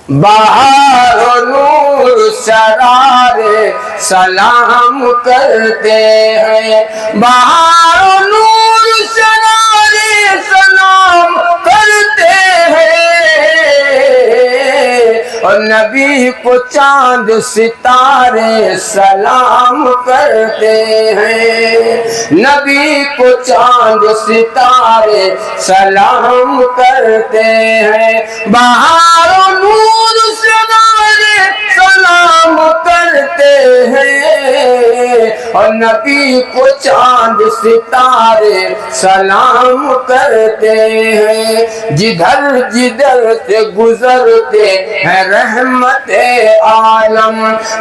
بہار و نور سرارے سلام کرتے ہیں، بہار و نور سرارے سلام کرتے ہیں، اور نبی کو چاند ستارے سلام کرتے ہیں، نبی کو چاند ستارے سلام کرتے ہیں، بہار و نور ستارے سلام کرتے ہیں، اور نبی کو چاند ستارے سلام کرتے ہیں، جدھر جدھر سے گزرتے ہیں رحمت عالم،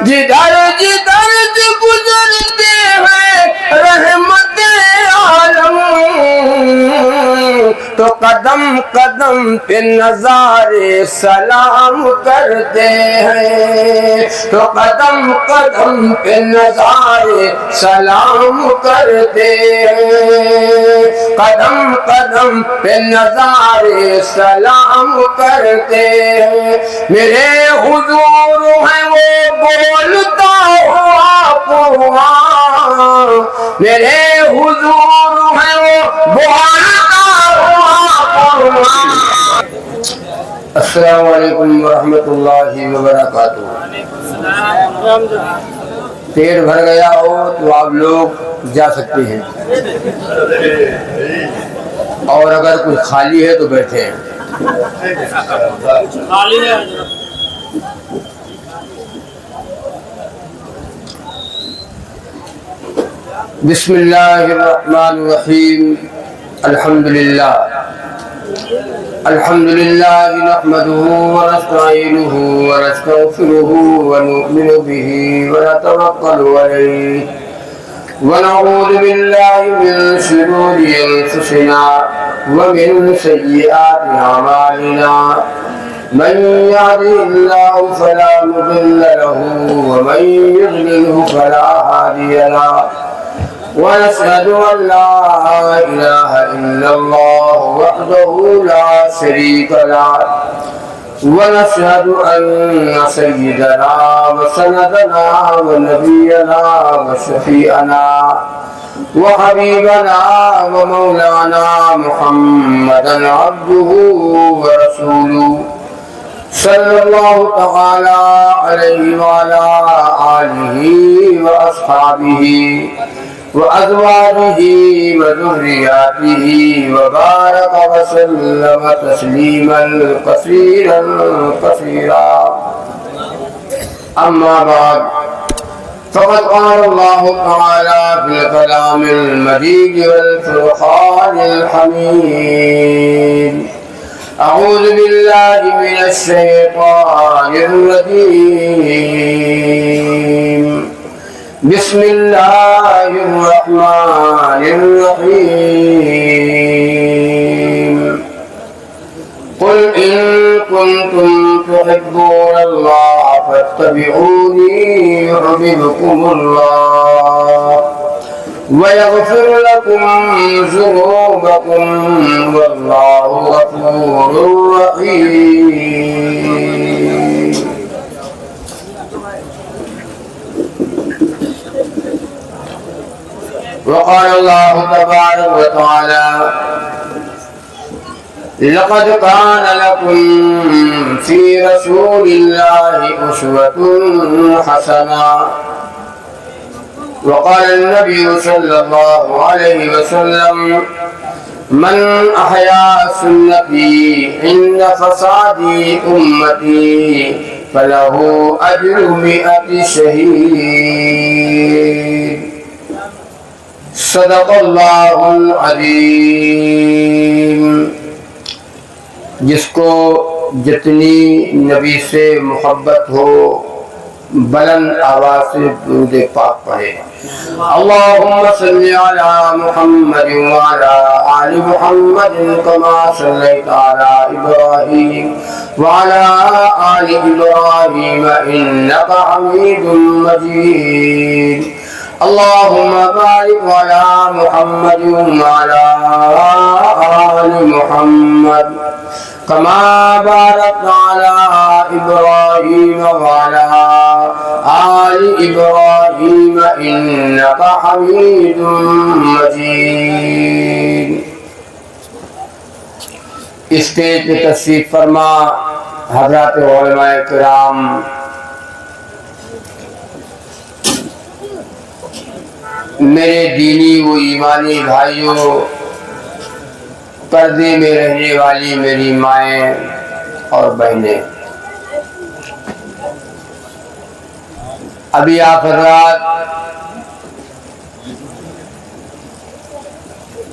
جدھر جدھر سے گزرتے ہیں رحمت عالم، تو قدم قدم پہ نظارے سلام کرتے ہیں، تو قدم قدم پہ نظارے سلام کرتے ہیں، قدم قدم پہ نظارے سلام کرتے ہیں، میرے حضور ہیں وہ بولتا ہوا قرآن، میرے حضور ہیں وہ بولتا ہوا قرآن۔ السلام علیکم ورحمۃ اللہ وبرکاتہ۔ پیٹ بھر گیا ہو تو آپ لوگ جا سکتے ہیں، اور اگر کچھ خالی ہے تو بیٹھے ہیں۔ بسم اللہ الرحمن الرحیم، الحمدللہ الحمدللہ نحمده ونستعینه ونستغفره ونؤمن به ونتوکل علیہ ونعوذ باللہ من شرور انفسنا ومن سیئات اعمالنا، من يهده الله فلا مضل له ومن يضلله فلا هادي له، ونشهد أن لا إله إلا الله وحده لا شريك له، ونشهد أن سيدنا وسندنا ونبينا وشفيعنا وحبيبنا ومولانا محمدا عبده ورسوله صلى الله تعالى عليه وعلى آله وأصحابه وأزواجه وذرياته وبارك وسلم تسليما كثيرا كثيرا، أما بعد، فقد قال الله تعالى في الكلام المجيد والفرقان الحميد، أعوذ بالله من الشيطان الرجيم، بسم الله الرحمن الرحيم، قل إن كنتم تحبون الله فاتبعوني يحببكم الله ويغفر لكم ذنوبكم والله غفور رحيم۔ وقال الله تبارك وتعالى: لقد كان لكم في رسول الله أسوة حسنة۔ وقال النبي صلى الله عليه وسلم: من أحيا سنتي عند فساد أمتي فله أجر 100 شهيد۔ صدق اللہ العظیم۔ جس کو جتنی نبی سے محبت ہو بلند آواز سے درود پاک پڑھے۔ اللہم صلی علی محمد وعلی آل محمد کما صلیت علی ابراہیم وعلی آل ابراہیم انک حمید مجید۔ اللهم بارك على محمد وعلى آل محمد كما باركت على إبراهيم وعلى آل إبراهيم إنك حميد مجيد. اسٹیج پہ تشریف فرما حضرات علماء کرام، میرے دینی و ایمانی بھائیوں، پردے میں رہنے والی میری مائیں اور بہنیں، ابھی آپ حضرات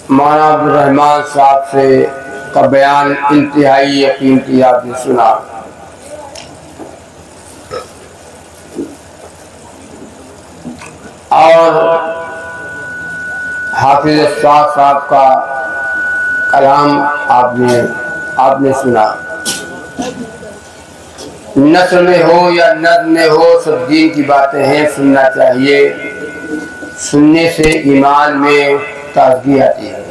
مولانا عبدالرحمن صاحب سے کا بیان انتہائی قیمتی آپ نے سنا. اور حافظ اسحاق صاحب کا کلام آپ نے سنا. نثر میں ہو یا نظم میں ہو، سب دین کی باتیں ہیں، سننا چاہیے. سننے سے ایمان میں تازگی آتی ہے.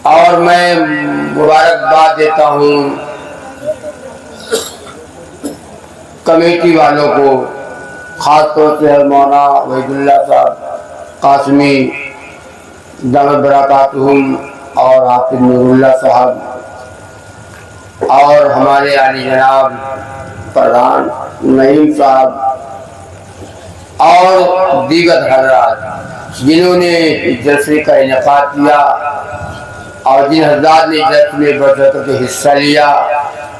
اور میں مبارکباد دیتا ہوں کمیٹی والوں کو، خاص طور سے مولانا وحید اللہ صاحب قاسمی دامت برکاتہم اور حافظ نور اللہ صاحب اور ہمارے عالی جناب پردھان نعیم صاحب اور دیگر حضرات جنہوں نے جلسے کا انعقاد کیا اور جن حضرات نے جلسے میں بڑھ چڑھ کر حصہ لیا.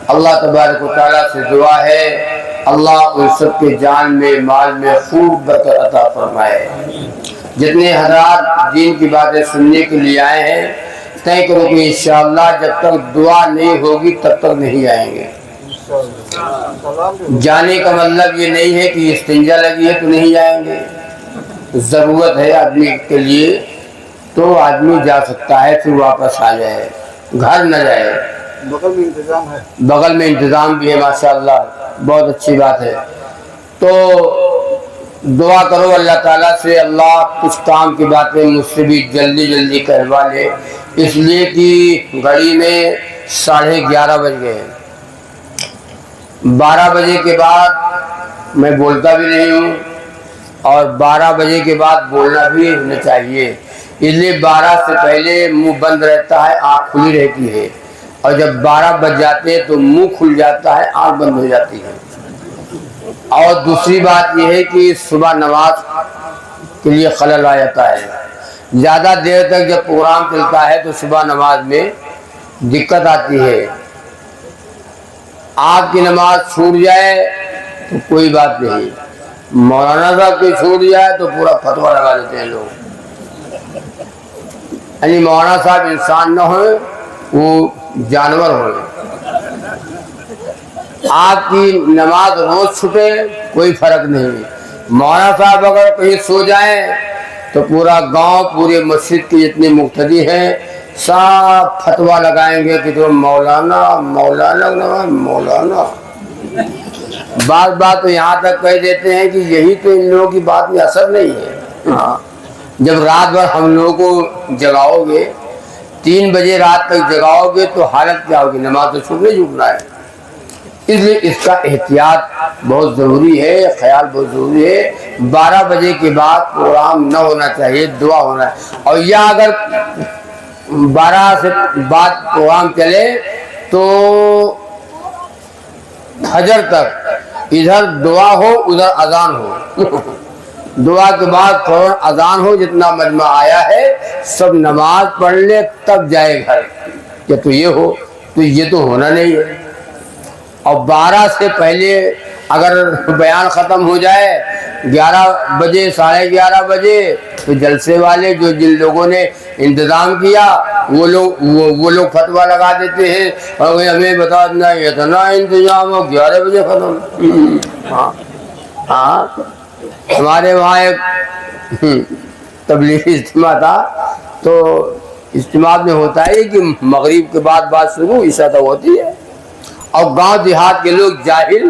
اللہ تبارک و تعالیٰ سے دعا ہے اللہ ان سب کے جان میں مال میں خوب برکت عطا فرمائے. جتنے حضرات دین کی باتیں سننے کے لیے آئے ہیں، طے کرو کہ انشاءاللہ جب تک دعا نہیں ہوگی تب تک نہیں آئیں گے. جانے کا مطلب یہ نہیں ہے کہ استنجا لگی ہے تو نہیں آئیں گے. ضرورت ہے آدمی کے لیے تو آدمی جا سکتا ہے، پھر واپس آ جائے، گھر نہ جائے. بغل میں انتظام ہے، بغل میں انتظام بھی ہے ماشاءاللہ، بہت اچھی بات ہے. تو دعا کرو اللہ تعالیٰ سے اللہ کچھ کام کی باتیں مجھ سے بھی جلدی جلدی کروا لے، اس لیے کہ گھڑی میں 11:30 بج گئے. 12 بجے کے بعد میں بولتا بھی نہیں ہوں اور 12 بجے کے بعد بولنا بھی ہونا چاہیے. اس لیے 12 سے پہلے منہ بند رہتا ہے، آنکھ کھلی رہتی ہے، اور جب 12 بج جاتے ہیں تو منہ کھل جاتا ہے، آنکھ بند ہو جاتی ہے. اور دوسری بات یہ ہے کہ صبح نماز کے لیے خلل آ جاتا ہے. زیادہ دیر تک جب پروگرام چلتا ہے تو صبح نماز میں دقت آتی ہے. آپ کی نماز چھوٹ جائے تو کوئی بات نہیں، مولانا صاحب کی چھوٹ جائے تو پورا فتویٰ لگا دیتے ہیں لوگ. یعنی مولانا صاحب انسان نہ ہوئے، وہ جانور ہوئے. آپ کی نماز روز چھٹے کوئی فرق نہیں. مولانا صاحب اگر کہیں سو جائیں تو پورا گاؤں، پورے مسجد کے جتنے مقتدی ہیں سب فتویٰ لگائیں گے کہ تو مولانا مولانا مولانا. بات تو یہاں تک کہہ دیتے ہیں کہ یہی تو ان لوگوں کی بات میں اثر نہیں ہے. ہاں، جب رات بھر ہم لوگوں کو جگاؤ گے، 3 بجے رات تک جگاؤ گے تو حالت کیا ہوگی؟ نماز تو چھوٹنا ہے. اس لیے اس کا احتیاط بہت ضروری ہے، خیال بہت ضروری ہے. 12 بجے کے بعد پروگرام نہ ہونا چاہیے، دعا ہونا ہے. اور یا اگر 12 سے بعد پروگرام چلے تو فجر تک ادھر دعا ہو ادھر اذان ہو. دعا کے بعد فوراً اذان ہو. جتنا مجمع آیا ہے سب نماز پڑھ لے تب جائے گھر. کہ تو یہ ہو تو یہ تو ہونا نہیں ہے. اور 12 سے پہلے اگر بیان ختم ہو جائے 11 بجے 11:30 بجے تو جلسے والے جن لوگوں نے انتظام کیا وہ لوگ فتویٰ لگا دیتے ہیں اور ہمیں بتا دینا اتنا انتظام ہو 11 بجے ختم. ہاں ہمارے وہاں ایک تبلیغی اجتماع تھا تو اجتماع میں ہوتا ہے کہ مغرب کے بعد بات شروع عشاء تک ہوتی ہے اور گاؤں دیہات کے لوگ جاہل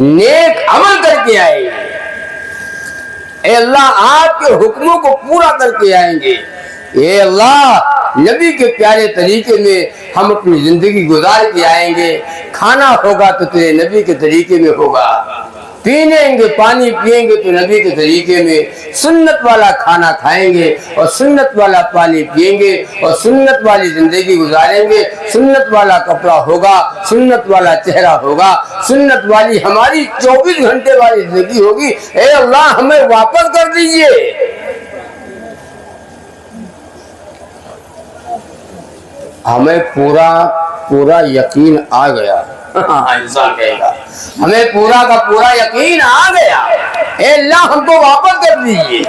نیک عمل کر کے آئیں گے. اے اللہ آپ کے حکموں کو پورا کر کے آئیں گے. اے اللہ نبی کے پیارے طریقے میں ہم اپنی زندگی گزار کے آئیں گے. کھانا ہوگا تو تیرے نبی کے طریقے میں ہوگا, پینے گے پانی پیئیں گے تو نبی کے طریقے میں, سنت والا کھانا کھائیں گے اور سنت والا پانی پیئیں گے اور سنت والی زندگی گزاریں گے. سنت والا کپڑا ہوگا, سنت والا چہرہ ہوگا, سنت والی ہماری 24 گھنٹے والی زندگی ہوگی. اے اللہ ہمیں واپس کر دیجئے. ہمیں پورا یقین آ گیا. انسان کہے گا ہمیں پورا کا پورا یقین آ گیا, اے اللہ ہم کو واپس کر دیجئے.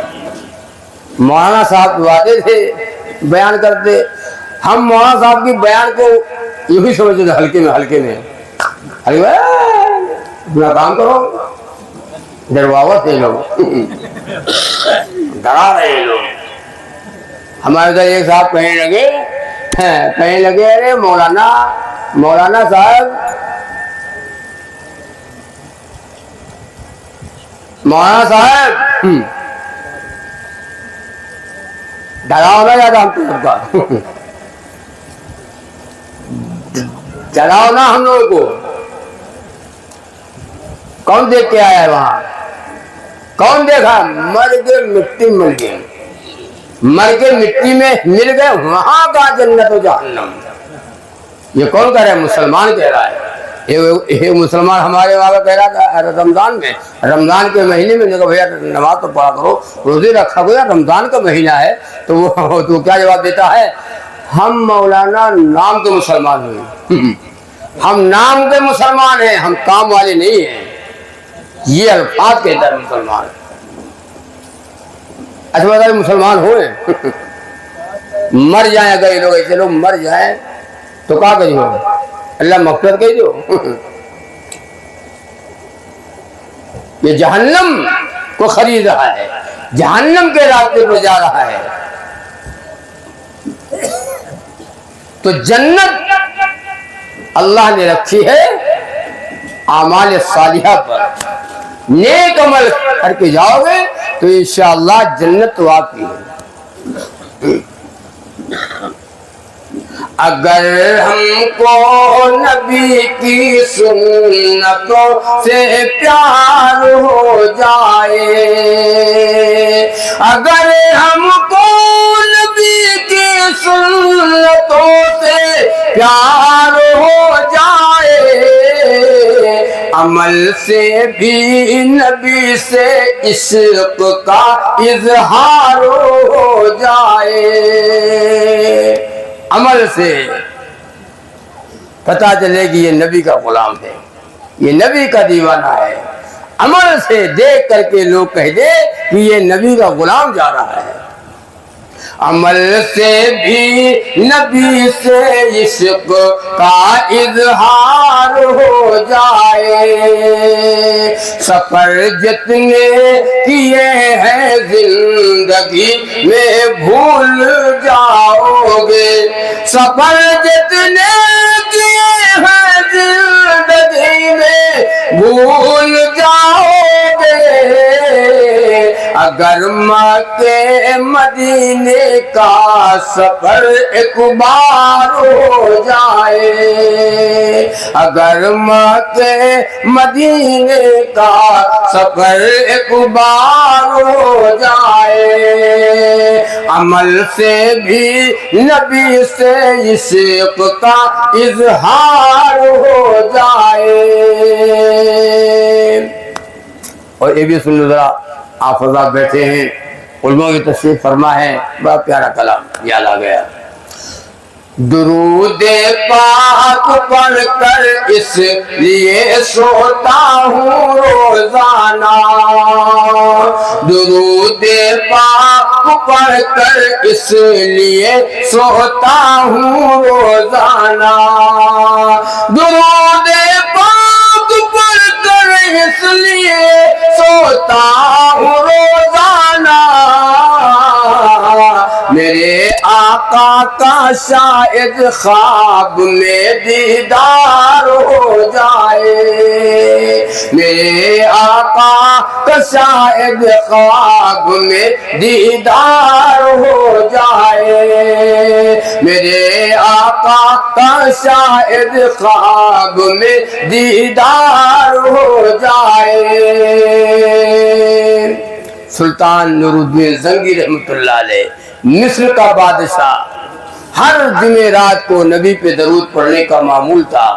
مولانا صاحب دعاتے تھے, بیان کرتے, ہم مولانا صاحب کی بیان کو یوں ہی سمجھتے تھے ہلکے میں اپنا کام کرو. ڈرواوت ہے لوگ, ڈرا رہے لوگ. ہمارے ادھر ایک صاحب کہنے لگے ارے مولانا صاحب ڈراؤ نہ زیادہ ہم سب کا, ڈراؤ نہ ہم لوگوں کو. کون دیکھ کے آیا ہے وہاں؟ کون دیکھا؟ مر کے مٹی مل گئے, مر کے مٹی میں مل گئے, وہاں کا جنت و جہنم. یہ کون کہہ رہا ہے؟ مسلمان کہہ رہا ہے. یہ مسلمان ہمارے وہاں کہہ رہا تھا رمضان کے مہینے میں دیکھو بھیا نماز تو پڑھا کرو, روزے رکھا کرو, رمضان کا مہینہ ہے. تو وہ کیا جواب دیتا ہے؟ ہم مولانا نام کے مسلمان ہوئے, ہم نام کے مسلمان ہیں, ہم کام والے نہیں ہیں. یہ الفاظ کہتا ہے مسلمان. اچھا بتائیے مسلمان ہوئے مر جائیں, اگر یہ لوگ ایسے لوگ مر جائیں تو کیا کہیں گے؟ اللہ مغفرت کہہ دو. یہ جہنم کو خرید رہا ہے, جہنم کے راستے پر جا رہا ہے. تو جنت اللہ نے رکھی ہے اعمال صالحہ پر. نیک عمل کر کے جاؤ گے تو انشاءاللہ جنت تو آپ کی ہے. اگر ہم کو نبی کی سنتوں سے پیار ہو جائے, اگر ہم کو نبی کی سنتوں سے پیار ہو جائے, عمل سے بھی نبی سے عشق کا اظہار ہو جائے. عمل سے پتہ چلے کہ یہ نبی کا غلام ہے, یہ نبی کا دیوانہ ہے. عمل سے دیکھ کر کے لوگ کہہ دے کہ یہ نبی کا غلام جا رہا ہے. عمل سے بھی نبی سے عشق کا اظہار ہو جائے. سفر جتنے کیے ہیں زندگی میں بھول جاؤ گے, سفر جتنے کیے ہیں زندگی میں بھول جاؤ گے. اگر مکے مدینے کا سفر ایک بار ہو جائے, اگر مکے مدینے کا سفر ایک بار ہو جائے, عمل سے بھی نبی سے عشق کا اظہار ہو جائے. اور یہ بھی سن لو ذرا, آپ حضرات بیٹھے ہیں, علماء کی تشریف فرما ہے, بڑا پیارا کلام یاد آ گیا. درود پاک پڑھ کر اس لیے سوتا ہوں روزانہ, درود پاک پڑھ کر اس لیے سوتا ہوں روزانہ, درود پاک پڑھ کر اس لیے سوتا ہوں روزانہ. میرے آقا آقا کا شاید خواب میں دیدار ہو جائے، میرے آقا کا شاید خواب میں دیدار ہو جائے، میرے آقا کا شاید خواب میں دیدار ہو جائے۔ سلطان نور الدین زنگی رحمۃ اللہ علیہ مصر کا بادشاہ، ہر جمعرات کو نبی پہ درود پڑھنے کا معمول تھا،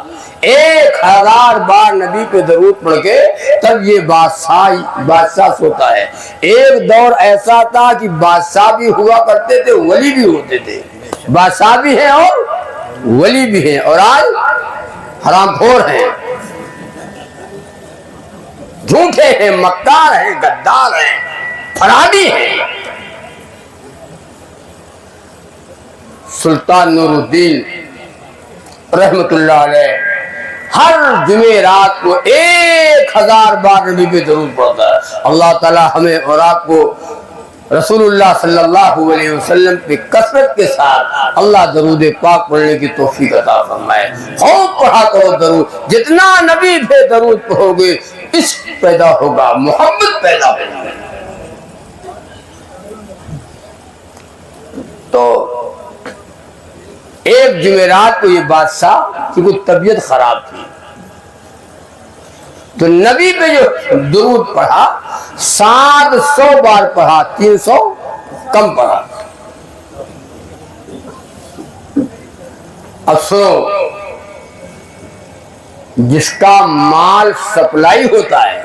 1000 بار نبی پہ درود پڑھ کے تب یہ بادشاہ سوتا ہے۔ ایک دور ایسا تھا کہ بادشاہ بھی ہوا کرتے تھے، ولی بھی ہوتے تھے، بادشاہ بھی ہیں اور ولی بھی ہیں، اور آج حرام خور ہیں، جھوٹے ہیں، مکار ہیں، غدار ہیں، فرادی ہیں۔ سلطان نور الدین رحمت اللہ علیہ ہر جمعرات کو 1000 بار نبی پہ درود پڑھتا ہے۔ اللہ تعالی ہمیں اور آپ کو رسول اللہ صلی اللہ علیہ وسلم پہ کثرت کے ساتھ اللہ درود پاک پڑھنے کی توفیق عطا فرمائے۔ خوب پڑھا کرو درود، جتنا نبی پہ درود پڑھو گے عشق پیدا ہوگا، محبت پیدا ہوگی۔ تو ایک جمعرات کو یہ بادشاہ کی کوئی طبیعت خراب تھی، تو نبی پہ جو درود پڑھا 700 بار پڑھا، 300 کم پڑھا۔ اب سنو، جس کا مال سپلائی ہوتا ہے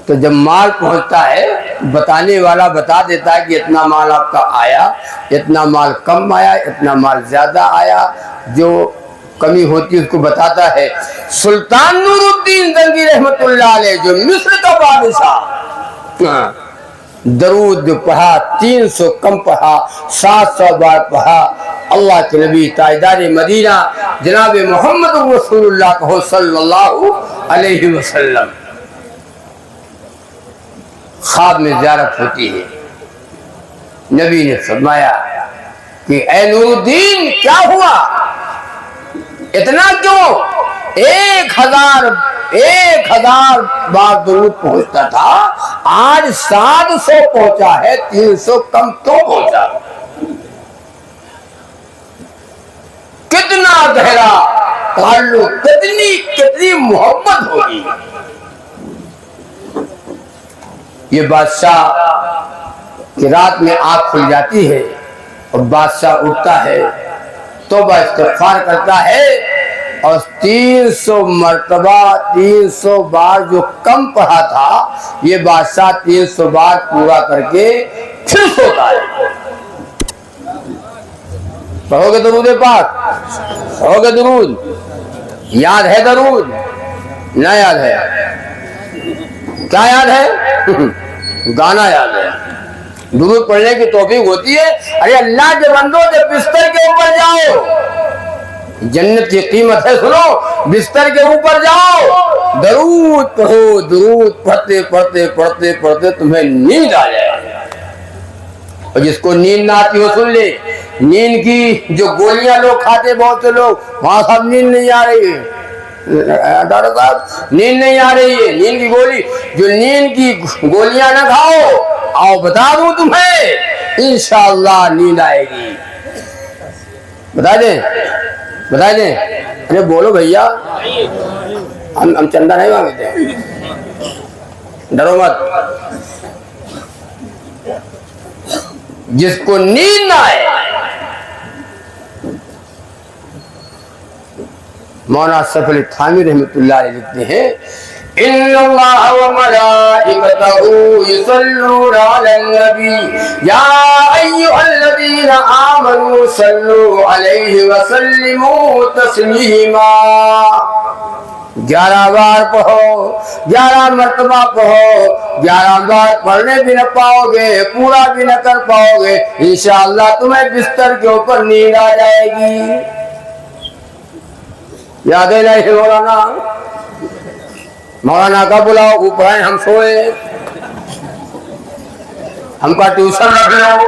تو جب مال پہنچتا ہے بتانے والا بتا دیتا ہے کہ اتنا مال آپ کا آیا، اتنا مال کم آیا، اتنا مال زیادہ آیا، جو کمی ہوتی ہے اس کو بتاتا ہے۔ سلطان نور الدین زنگی رحمت اللہ علیہ جو مصر کا بادشاہ، درود جو پڑھا 300 کم پڑھا، 700 بار پڑھا۔ اللہ کے نبی تاجدار مدینہ جناب محمد رسول اللہ کہو صلی اللہ علیہ وسلم، خواب میں زیارت ہوتی ہے۔ نبی نے فرمایا کہ اے نور الدین کیا ہوا، اتنا کیوں؟ 1000 بار درود پہنچتا تھا، آج 700 پہنچا ہے، 300 کم کیوں پہنچا؟ کتنا گہرا تعلق، کتنی محبت ہوگی۔ یہ بادشاہ کی رات میں آنکھ کھل جاتی ہے اور بادشاہ اٹھتا ہے، توبہ استغفار کرتا ہے، اور 300 مرتبہ 300 بار جو کم پڑھا تھا یہ بادشاہ 300 بار پورا کر کے پھر سوتا ہے۔ پڑھو گے درود پاک، پڑھو گے درود، یاد ہے درود؟ نہ یاد ہے؟ کیا یاد ہے؟ گانا یاد ہے۔ درود پڑھنے کی توفیق ہوتی ہے۔ ارے اللہ کے بندو جب بستر کے اوپر جاؤ، جنت کی قیمت ہے، سنو، بستر کے اوپر جاؤ، درود پڑھو، درود پڑھتے پڑھتے پڑھتے پڑھتے تمہیں نیند آ جائے۔ اور جس کو نیند نہ آتی ہو سن لے، نیند کی جو گولیاں لوگ کھاتے، بہت سے لوگ وہاں سب نیند نہیں آ رہی ہے، ڈاکٹر صاحب نیند نہیں آ رہی ہے، نیند کی گولی، جو نیند کی گولیاں نہ کھاؤ، آؤ بتا دوں تمہیں انشاءاللہ نیند آئے گی۔ بتا دیں، بتا دیں، ارے بولو بھیا، ہم چندہ نہیں مانگتے، ڈرو مت۔ جس کو نیند نہ آئے، مولانا اشرف علی تھانوی رحمۃ اللہ علیہ لکھتے ہیں، ان اللہ وملائکتہ یصلون علی النبی یا ایھا الذین آمنوا صلوا علیہ وسلموا تسلیما۔ 11 بار پڑھو، 11 مرتبہ پڑھو، 11 بار پڑھنے بھی نہ پاؤ گے، پورا بھی نہ کر پاؤ گے، انشاءاللہ تمہیں بستر کے اوپر نیند آ جائے گی۔ یاد ہے نہیں مولانا؟ مولانا کا بلاؤ، اوپر آئے، ہم سوئے، ہم کا ٹیوشن رکھ لو،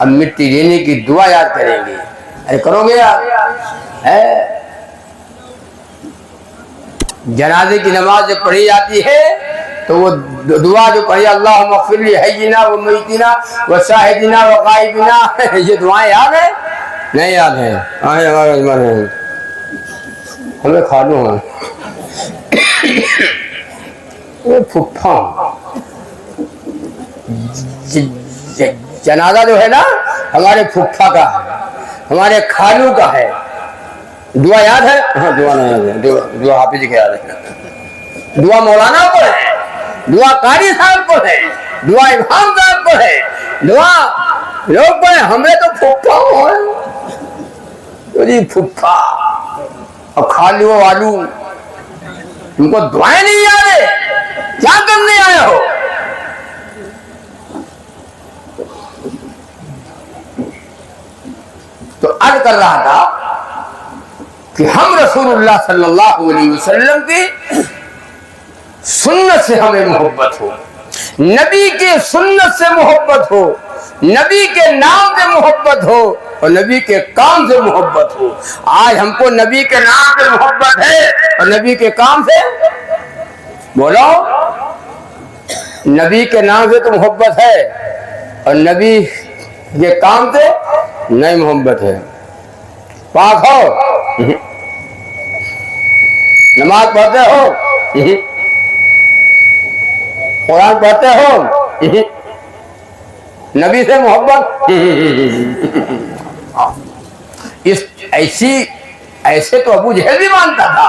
اب مٹی دینے کی دعا یاد کریں گے. ارے کرو گے آپ؟ جنازے کی نماز جب پڑھی جاتی ہے تو وہ دعا جو پڑھی اللہم اغفر لی حینا و میتنا و شاہدنا و غائبنا، یہ دعائیں یاد ہیں؟ نہیں یاد ہیں؟ ہمیں کھالو ہیں پھپھا. جنازہ جو ہے نا ہمارے پھپھا کا ہے، ہمارے کھالو کا ہے. دعا یاد ہے؟ ہاں دعا نہیں یاد ہے. دعا حافظ جی کے یاد ہے، دعا مولانا کو ہے، دعا قاری صاحب کو ہے، دعا امام صاحب کو ہے، دعا لوگ کو ہے. ہمیں تو پھپھا ہے جی، پھپھا اور کھالو والو. تم کو دعائیں نہیں یاد ہے؟ کیا کرنے آئے ہو؟ تو عرض کر رہا تھا کہ ہم رسول اللہ صلی اللہ علیہ وسلم کی سنت سے ہمیں محبت ہو، نبی کے سنت سے محبت ہو، نبی کے نام سے محبت ہو اور نبی کے کام سے محبت ہو. آج ہم کو نبی کے نام سے محبت ہے اور نبی کے کام سے، بولو، نبی کے نام سے تو محبت ہے اور نبی کے کام سے نہیں محبت ہے. پاک ہو، نماز پڑھتے ہو، قرآن پڑھتے ہو، نبی سے محبت ایسے تو ابو جہل بھی مانتا تھا.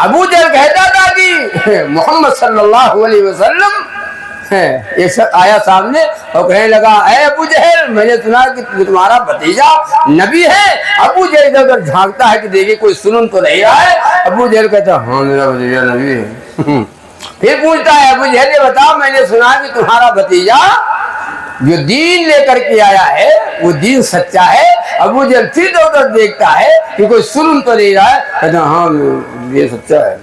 ابو جہل کہتا تھا کہ محمد صلی اللہ علیہ وسلم ایک آیا سامنے اور کہنے لگا اے ابو جہل میں نے سنا کہ تمہارا بھتیجا نبی ہے. ابو جہل اگر جھانکتا ہے کہ دیکھیں کوئی سنن تو نہیں رہا ہے. ابو جہل کہتا ہاں میرا بھتیجا نبی ہے. پھر پوچھتا ہے ابو جہل یہ بتاؤ میں نے سنا کہ تمہارا بھتیجا جو دین لے کر کے آیا ہے وہ دین سچا ہے. ابو جہل پھر ادھر دیکھتا ہے کہ کوئی سنن تو نہیں رہا ہے. کہتا ہاں یہ سچا ہے.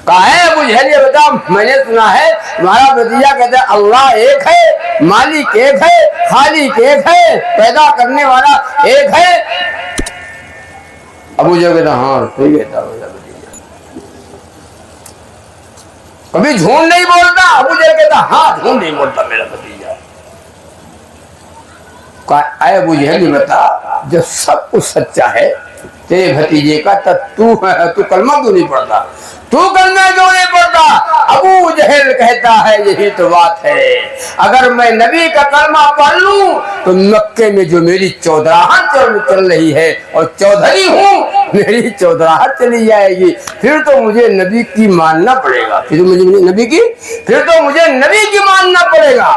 کہا ہے ابو جہل یہ بتا میں نے سنا ہے تمہارا بھتیجا کہتا ہے اللہ ایک ہے، مالک ایک ہے، خالق ایک ہے، پیدا کرنے والا ایک ہے. ابو جہل کہتا ہاں صحیح کہتا میرا بھتیجا، کبھی جھوٹ نہیں بولتا. ابو جہل کہتا ہاں جھوٹ نہیں بولتا میرا بھتیجا. اے ابو جہل یہ بتا جو سب کچھ سچا ہے تیرے بھتیجے کا تو کلمہ کیوں نہیں پڑھتا؟ تو کلمہ کیوں نہیں پڑھتا؟ ابو جہل کہتا ہے یہی تو بات ہے، اگر میں نبی کا کلمہ پڑھ لوں تو مکے میں جو میری چودراہٹ چل رہی ہے اور چودھری ہوں میری چودراہٹ چلی جائے گی. پھر تو مجھے نبی کی ماننا پڑے گا، پھر تو مجھے نبی کی ماننا پڑے گا.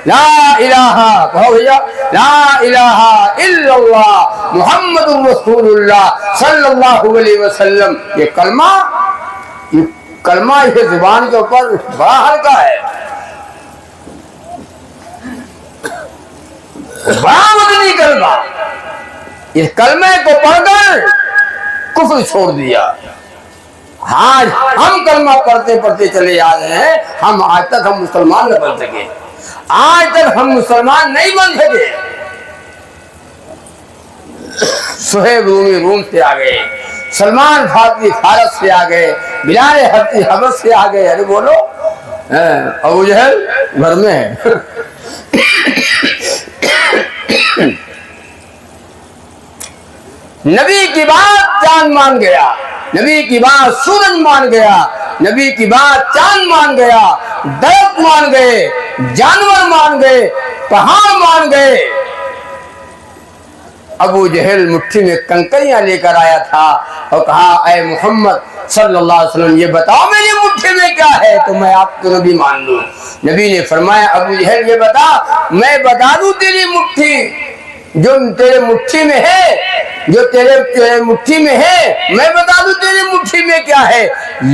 لا الہ، کہو بھیا، لا الہ الا اللہ محمد رسول اللہ صلی اللہ علیہ وسلم. یہ کلمہ یہ زبان کے اوپر بڑا ہلکا ہے، بڑا مدنی کلمہ. اس کلمے کو پڑھ کر کفر چھوڑ دیا. آج ہم کلمہ پڑھتے پڑھتے چلے جا رہے ہیں، ہم آج تک ہم مسلمان نہ بن سکے، آج تک ہم مسلمان نہیں بن سکے. سہیب رومی روم سے آ گئے، سلمان فارسی فارس سے آ گئے، بلال حبشی حبش سے آ گئے. ارے بولو، ابو جہل گھر میں ہے. نبی کی بات چاند مان گیا، نبی کی بات سورج مان گیا، نبی کی بات چاند مان گیا، درخت مان گئے، جانور مان گئے، پہاڑ مان گئے. ابو جہل مٹھی میں کنکریاں لے کر آیا تھا اور کہا اے محمد صلی اللہ علیہ وسلم یہ بتاؤ میری مٹھی میں کیا ہے تو میں آپ کو نبی مان لوں. نبی نے فرمایا ابو جہل یہ بتا، میں بتا دوں تیری مٹھی جو تیرے مٹھی میں ہے، جو تیرے مٹھی میں ہے میں بتا دوں تیری مٹھی میں کیا ہے،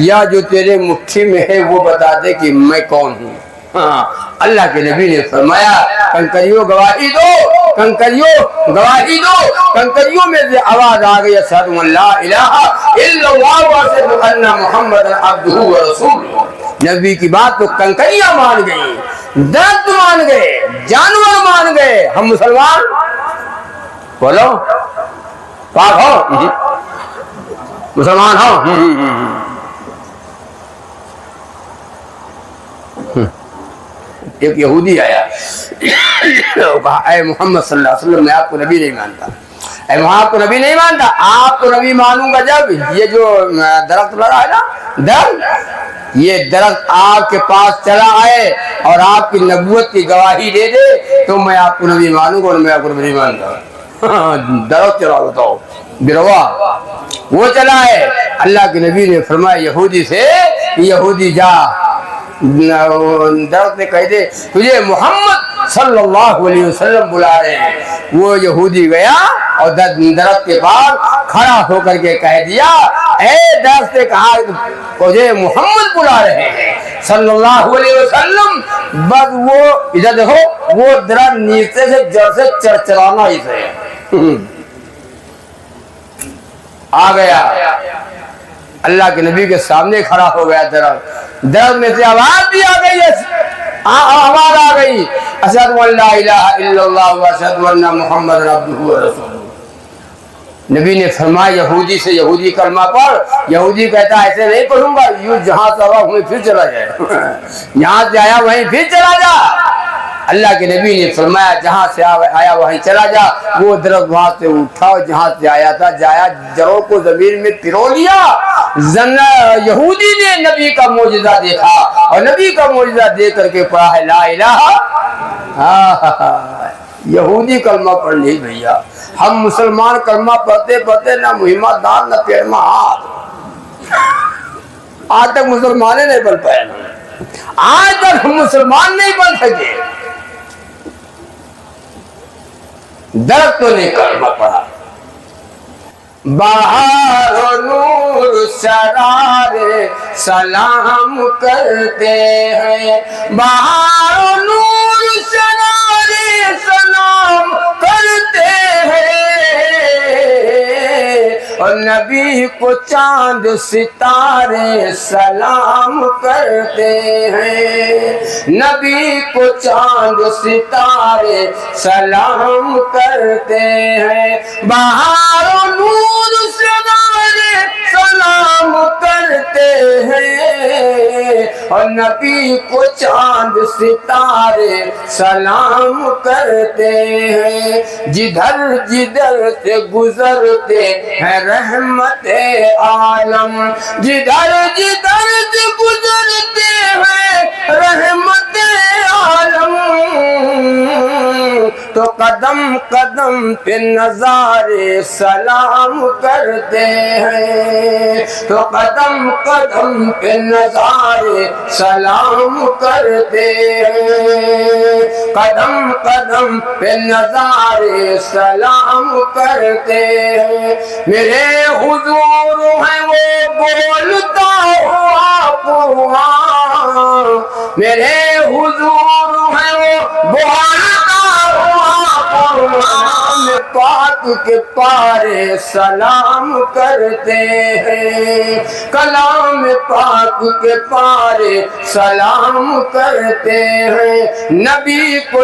یا جو تیرے مٹھی میں ہے وہ بتا دے کہ میں کون ہوں. ہاں اللہ کے نبی نے فرمایا کنکریوں گواہی دو، کنکریوں گواہی دو. کنکریوں میں سے آواز آ گئی اشہد ان لا الہ الا اللہ واشہد ان محمد عبدہ ورسولہ. نبی کی بات تو کنکریاں مان گئی، درخت مان گئے، جانور مان گئے، ہم مسلمان بولو پاک ہو، مسلمان ہو۔ ایک یہودی آیا، کہا اے محمد صلی اللہ علیہ وسلم میں آپ کو نبی نہیں مانتا، اے محمد آپ کو نبی نہیں مانتا، آپ کو نبی مانوں گا جب یہ جو درخت لگا ہے نا، درخت، یہ درخت آپ کے پاس چلا آئے اور آپ کی نبوت کی گواہی دے دے تو میں آپ کو نبی مانوں گا، اور میں آپ کو نبی نہیں مانتا۔ درخت چلا بتاؤ بروا، وہ چلا ہے۔ اللہ کے نبی نے فرمایا یہودی سے، یہودی جا درخت نے کہہ دے تجھے محمد صلی اللہ علیہ وسلم بلا رہے ہیں۔ وہ یہودی گیا اور درخت کے پاس کھڑا ہو کر کے کہہ دیا اے درخت نے کہا تجھے محمد بلا رہے ہیں صلی اللہ علیہ وسلم۔ بس وہ ادھر دیکھو، وہ درخت نیچے سے جڑ سے چرچرانا اسے آ گیا، اللہ کے نبی کے سامنے کھڑا ہو گیا درخت میں سے آواز بھی آ گئی، آواز آ گئی اشہد ان لا الہ الا اللہ واشہد ان محمد عبدہ ورسولہ۔ نبی نے فرمایا یہودی سے یہودی کلمہ پڑھ، یہودی کہتا ایسے نہیں پڑھوں گا، یوں جہاں سے آیا وہیں پھر چلا جائے، یہاں سے آیا وہیں پھر چلا جا۔ اللہ کے نبی نے فرمایا جہاں سے آیا وہیں چلا جا۔ وہ درخت وہاں سے اٹھا اور جہاں سے آیا تھا جایا، جڑوں کو زمین میں پرو لیا۔ یہودی نے نبی کا معجزہ دیکھا اور نبی کا معجزہ دیکھ کر کے پڑھا ہے لا الہ۔ یہودی کلمہ پڑھ لی بھیا، ہم مسلمان کلمہ پڑھتے پڑھتے نہ مہمہ دار نہ پیرما ہاتھ، آج تک مسلمانے نہیں بن پائے، آج تک ہم مسلمان نہیں بن سکے۔ درختوں نے کلمہ پڑھا، بہار و نور سرارے سلام کرتے ہیں، بہار و نور سرارے سلام کرتے ہیں، اور نبی کو چاند ستارے سلام کرتے ہیں، نبی کو چاند ستارے سلام کرتے ہیں، بہار و نور ستارے سلام کرتے ہیں، اور نبی کو چاند ستارے سلام کرتے ہیں، جدھر جدھر سے گزرتے ہیں رحمت عالم، جدھر جدھر سے گزرتے ہیں رحمت عالم، تو قدم قدم پہ نظارے سلام کرتے ہیں، تو قدم قدم پہ نظارے سلام کرتے ہیں، قدم قدم پہ نظارے سلام کرتے ہیں، میرے حضور ہیں وہ بولتا ہوا قرآن، میرے حضور ہیں وہ بولتا ہوا قرآن، پاک کے پارے سلام کرتے ہیں، کلام پاک کے پارے سلام کرتے ہیں، نبی کو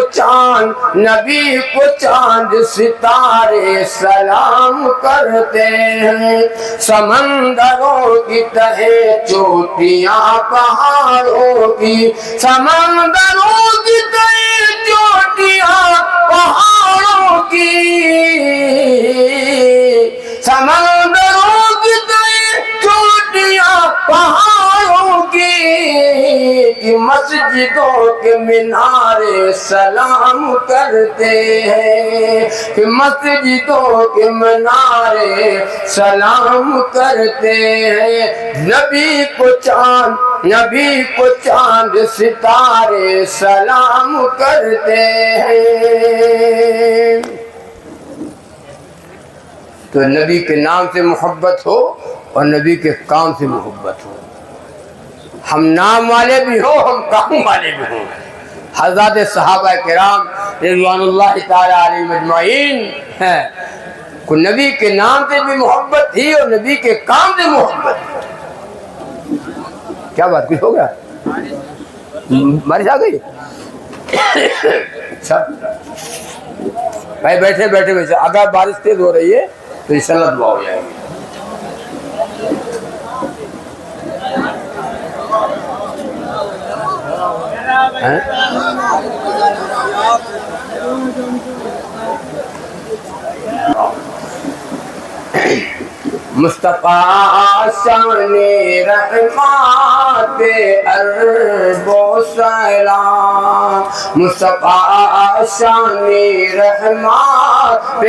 چاند ستارے سلام کرتے ہیں، سمندروں کی تہے چوٹیاں پہاڑوں کی، سمندروں کی تہے چوٹیاں پہاڑوں کی، سمندروں کی تہے چوٹیاں پہاڑوں کی، مسجدوں کے مینارے سلام کرتے ہیں، کہ مسجدوں کے مینارے سلام کرتے ہیں، نبی کو چاند ستارے سلام کرتے ہیں۔ تو نبی کے نام سے محبت ہو اور نبی کے کام سے محبت ہو، ہم نام والے بھی ہوں ہم کام والے بھی ہوں۔ حضرات صحابہ کرام رضوان اللہ تعالی علیہم اجمعین ہیں، کو نبی کے نام سے بھی محبت تھی اور نبی کے کام سے محبت تھی۔ کیا بات کچھ ہو گیا؟ بارش آ گئی؟ اچھا بھائی بیٹھے بیٹھے بیٹھے، اگر بارش تیز ہو رہی ہے تو انشاءاللہ دعا ہو جائے گی. مصطفیٰ شان رحمت عرب و سلام، مصطفیٰ شان رحمت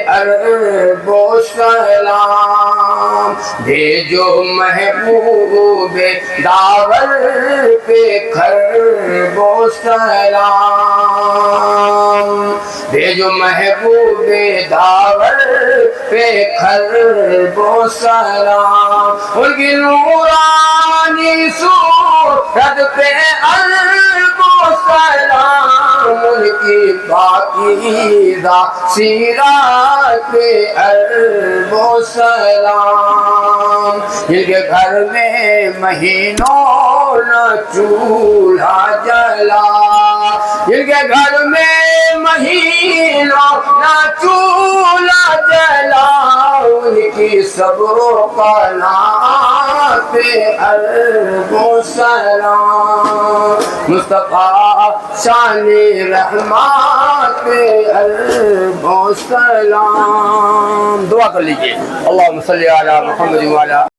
عرب و سلام، بھیجو محبوب داور پہ کرب و سلام، بھیجو محبوب داور پہ کرب و سلام، ان کی نورانی صورت پہ عرب و سلام، ان کی پاکیزہ سیرت پہ عرب و سلام، جن کے گھر میں مہینوں نہ چولہا جلا، جن کے گھر میں مہینوں نہ چولہا جلا، ان کی صبر و قناعت پہ عرب و سلام، مصطفیٰ شان رحمت پہ عرب و سلام. دعا کر لیجئے. اللہم صلی علی محمد وعلی